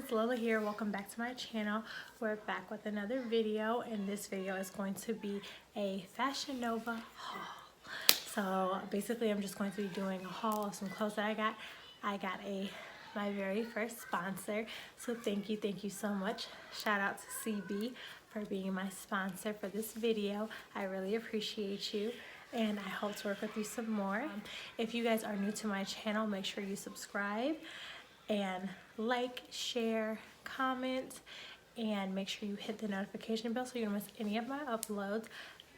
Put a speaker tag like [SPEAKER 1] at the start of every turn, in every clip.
[SPEAKER 1] it's Lola here. Welcome back to my channel. We're back with another video, and this video is going to be a Fashion Nova haul. So basically I'm just going to be doing a haul of some clothes that I got. I got my very first sponsor, so thank you so much. Shout out to CB for being my sponsor for this video. I really appreciate you, and I hope to work with you some more. If you guys are new to my channel, make sure you subscribe and like, share, comment, and make sure you hit the notification bell so you don't miss any of my uploads.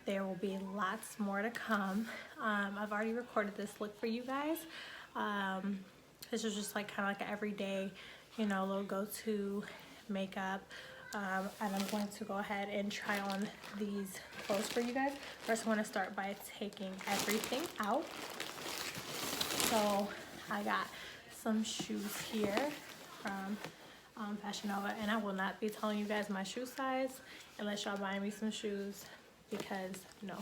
[SPEAKER 1] There will be lots more to come. I've already recorded this look for you guys. This is just like kind of like an everyday, you know, little go-to makeup. And I'm going to go ahead and try on these clothes for you guys. First, I want to start by taking everything out. So I got some shoes here from Fashion Nova, and I will not be telling you guys my shoe size unless y'all buy me some shoes, because no.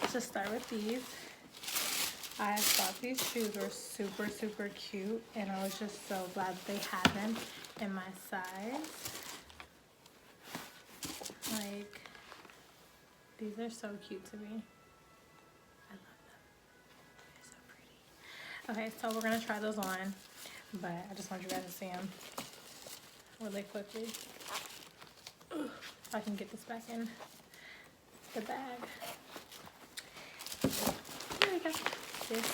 [SPEAKER 1] Let's just start with these. I thought these shoes were super cute, and I was just so glad they had them in my size. Like, these are so cute to me. I love them. They're so pretty. Okay, so we're gonna try those on, but I just want you guys to see them really quickly. If I can get this back in the bag. There we go. This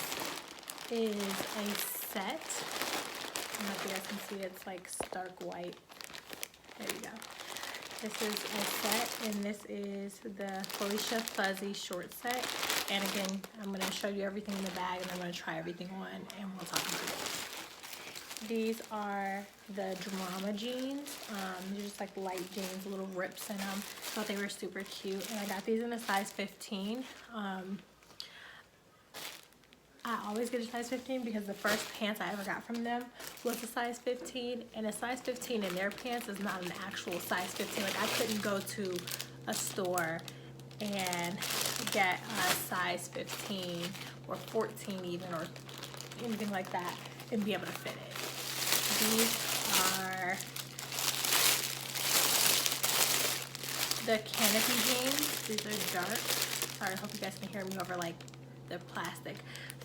[SPEAKER 1] is a set. I don't know if you guys can see it. It's like stark white. There you go. This is a set, and this is the Felicia fuzzy short set. And again, I'm going to show you everything in the bag, and I'm going to try everything on, and we'll talk about it. These are the drama jeans. They're just like light jeans, little rips in them. Thought they were super cute, and I got these in a size 15. I always get a size 15 because the first pants I ever got from them was a size 15, and a size 15 in their pants is not an actual size 15. Like, I couldn't go to a store and get a size 15 or 14 even, or anything like that, and be able to fit it. These are the Canopy jeans. These are dark. Sorry, I hope you guys can hear me over like the plastic.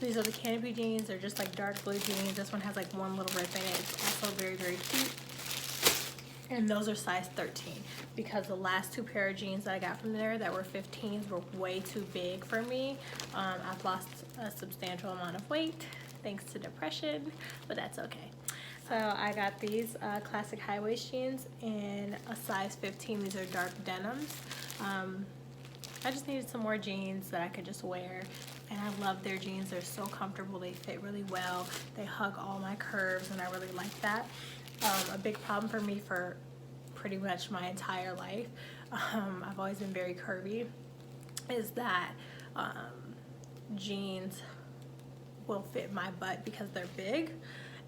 [SPEAKER 1] These are the Canopy jeans. They're just like dark blue jeans. This one has like one little rip in it. It's also very cute. And those are size 13, because the last two pair of jeans that I got from there that were 15s were way too big for me. I've lost a substantial amount of weight thanks to depression, but that's okay. So I got these classic high waist jeans in a size 15. These are dark denims. I just needed some more jeans that I could just wear, and I love their jeans. They're so comfortable. They fit really well. They hug all my curves, and I really like that. A big problem for me for pretty much my entire life, I've always been very curvy, is that jeans will fit my butt because they're big,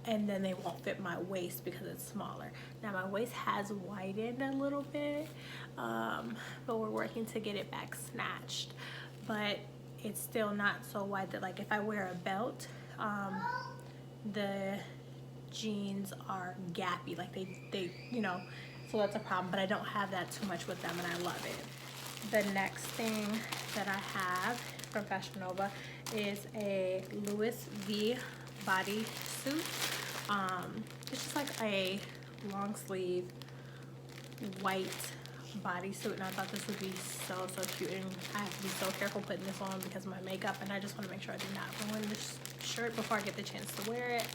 [SPEAKER 1] and then they won't fit my waist because it's smaller. Now my waist has widened a little bit, but we're working to get it back snatched, but it's still not so wide that, like, if I wear a belt, the jeans are gappy, like they you know, so that's a problem. But I don't have that too much with them, and I love it. The next thing that I have from Fashion Nova is a Louise V bodysuit. It's just like a long sleeve white bodysuit, and I thought this would be so cute, and I have to be so careful putting this on because of my makeup, and I just want to make sure I do not ruin this shirt before I get the chance to wear it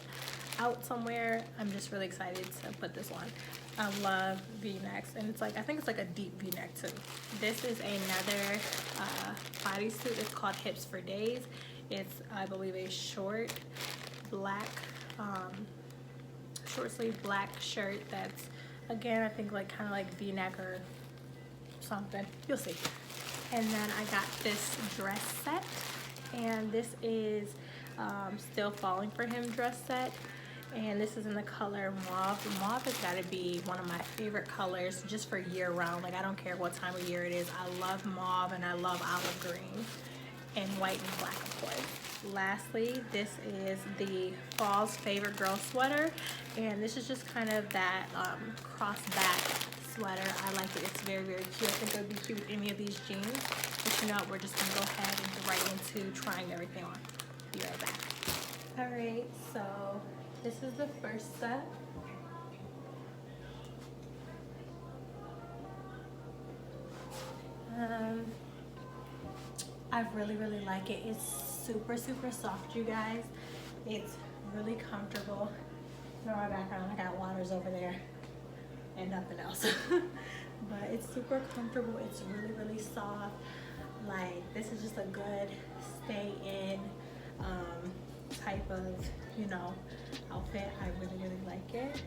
[SPEAKER 1] out somewhere. I'm just really excited to put this on. I love V-necks, and it's like, I think it's like a deep V-neck too. This is another bodysuit. It's called Hips for Days. It's, I believe, a short black short sleeve black shirt that's, again, I think like kind of like V-neck or something. You'll see. And then I got this dress set, and this is Still Falling for Him dress set, and this is in the color Mauve. Mauve has got to be one of my favorite colors just for year round. Like, I don't care what time of year it is. I love mauve, and I love olive green. and white and black, of course. Lastly, this is the fall's favorite girl sweater, and this is just kind of that cross back sweater. I like it. It's very, very cute. I think it would be cute with any of these jeans. But you know, we're just gonna go ahead and get right into trying everything on. Be right back. All right, so this is the first set. I really, really like it. It's super, super soft, you guys. It's really comfortable. You know, my background, I got waters over there and nothing else. But it's super comfortable. It's really, really soft. Like, this is just a good stay in type of, you know, outfit. I really, really like it.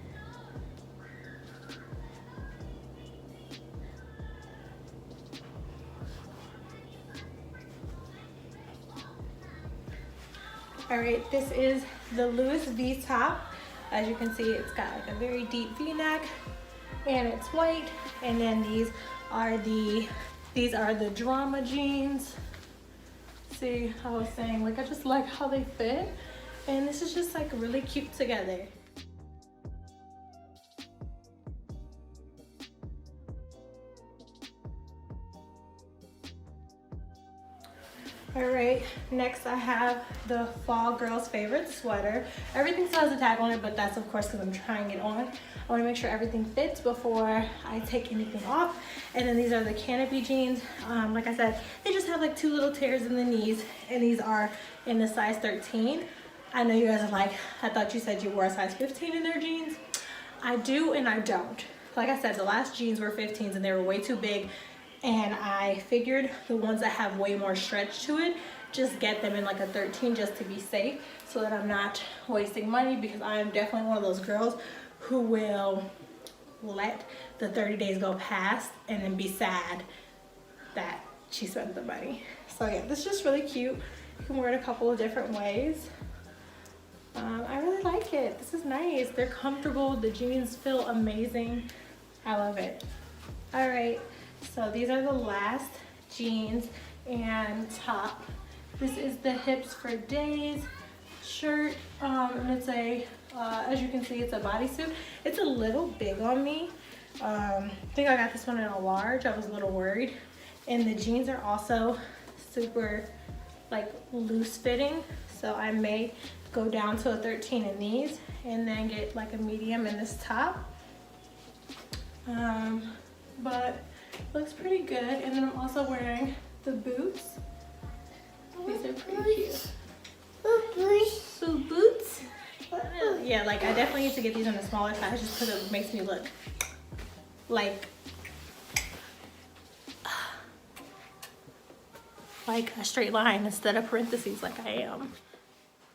[SPEAKER 1] All right, this is the Louise V top. As you can see, it's got like a very deep V-neck, and it's white. And then these are the drama jeans. See how I was saying, like, I just like how they fit, and this is just like really cute together. All right, next I have the fall girl's favorite sweater. Everything still has a tag on it, but that's of course because I'm trying it on. I want to make sure everything fits before I take anything off. And then these are the Canopy jeans. Like I said, they just have like 2 little tears in the knees, and these are in the size 13. I know you guys are like, I thought you said you wore a size 15 in their jeans. I do and I don't. Like I said, the last jeans were 15s and they were way too big. And I figured the ones that have way more stretch to it, just get them in like a 13 just to be safe, so that I'm not wasting money, because I am definitely one of those girls who will let the 30 days go past and then be sad that she spent the money. So yeah, this is just really cute. You can wear it a couple of different ways. I really like it. This is nice. They're comfortable. The jeans feel amazing. I love it. All right. So these are the last jeans and top. This is the Hips for Days shirt, and it's a, as you can see, it's a bodysuit. It's a little big on me. I think I got this one in a large. I was a little worried. And the jeans are also super like loose fitting, so I may go down to a 13 in these and then get like a medium in this top. But looks pretty good. And then I'm also wearing the boots. These are pretty cute. Boots. Yeah, like I definitely need to get these in a smaller size just because it makes me look like a straight line instead of parentheses like I am.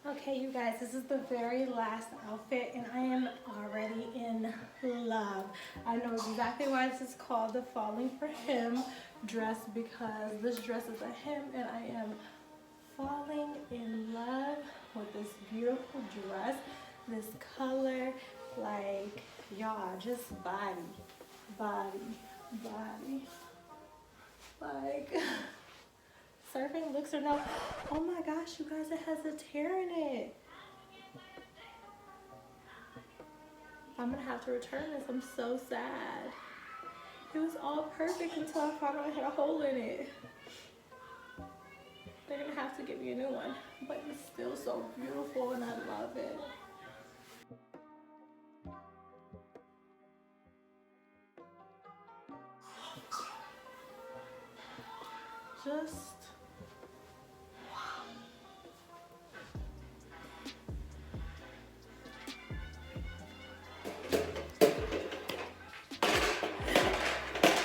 [SPEAKER 1] Okay, you guys, this is the very last outfit, and I am already in love. I know exactly why this is called the Falling for Him dress, because this dress is a him, and I am falling in love with this beautiful dress, this color, like, y'all, just body. Like, surfing looks or no. Oh my gosh, you guys, it has a tear in it. I'm gonna have to return this. I'm so sad. It was all perfect until I found out I had a hole in it. They're gonna have to give me a new one, but it's still so beautiful and I love it. Just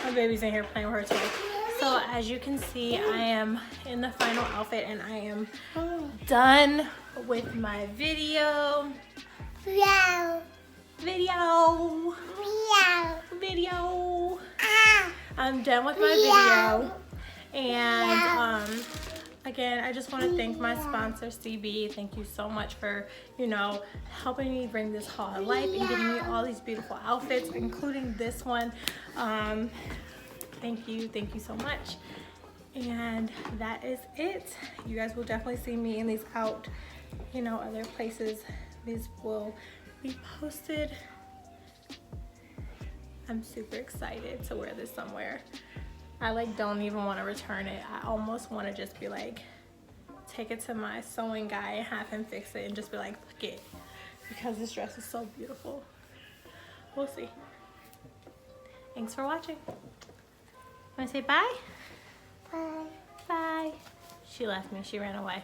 [SPEAKER 1] my baby's in here playing with her toy. So as you can see, I am in the final outfit and I am done with my video. I'm done with my video. And again, I just want to thank my sponsor, CB. Thank you so much for, you know, helping me bring this haul to life and getting me all these beautiful outfits, including this one. Thank you so much. And that is it. You guys will definitely see me in these out, you know, other places. These will be posted. I'm super excited to wear this somewhere. I like don't even want to return it. I almost want to just be like, take it to my sewing guy and have him fix it and just be like, fuck it, because this dress is so beautiful. We'll see. Thanks for watching. Want to say bye?
[SPEAKER 2] Bye.
[SPEAKER 1] Bye. She left me. She ran away.